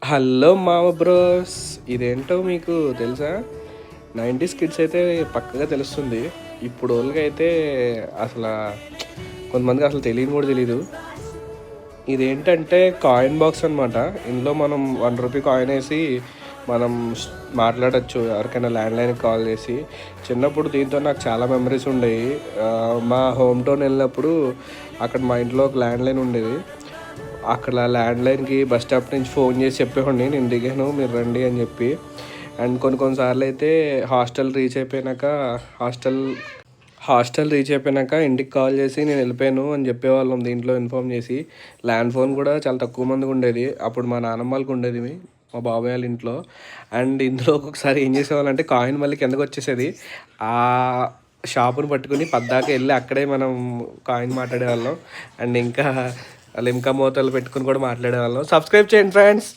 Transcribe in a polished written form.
Hello మామ bros, ఇదేంటో మీకు తెలుసా? 90s కిడ్స్ అయితే పక్కగా తెలుస్తుంది. ఇప్పుడు వాళ్ళకి అయితే అసలు కొంతమందికి అసలు తెలియని కూడా తెలీదు. ఇదేంటంటే కాయిన్ బాక్స్ అనమాట. ఇందులో మనం ₹1 కాయిన్ వేసి మనం మాట్లాడచ్చు ఎవరికైనా ల్యాండ్లైన్కి కాల్ చేసి. చిన్నప్పుడు దీంతో నాకు చాలా మెమరీస్ ఉండేవి. మా హోమ్ టౌన్ వెళ్ళినప్పుడు అక్కడ మా ఇంట్లో ఒక ల్యాండ్లైన్ ఉండేది. అక్కడ ల్యాండ్లైన్కి బస్ స్టాప్ నుంచి ఫోన్ చేసి చెప్పేవాడిని, నేను దిగాను మీరు రండి అని చెప్పి. అండ్ కొన్నిసార్లు అయితే హాస్టల్ రీచ్ అయిపోయినాక ఇంటికి కాల్ చేసి నేను వెళ్ళిపోయాను అని చెప్పేవాళ్ళం, దీంట్లో ఇన్ఫామ్ చేసి. ల్యాండ్ ఫోన్ కూడా చాలా తక్కువ మందికి ఉండేది అప్పుడు, మా నాన్నమ్మ వాళ్ళకి ఉండేది, మా బాబాయ్ వాళ్ళ ఇంట్లో. అండ్ ఇందులో ఒక్కొక్కసారి ఏం చేసేవాళ్ళంటే కాయిన్ మళ్ళీ కిందకు వచ్చేసేది. ఆ షాపుని పట్టుకుని పద్దాక వెళ్ళి అక్కడే మనం కాయిన్ మాట్లాడేవాళ్ళం. అండ్ ఇంకా లిమ్కా మూతలు పెట్టుకుని కూడా మాట్లాడేవాళ్ళం. సబ్స్క్రైబ్ చేయండి ఫ్రెండ్స్.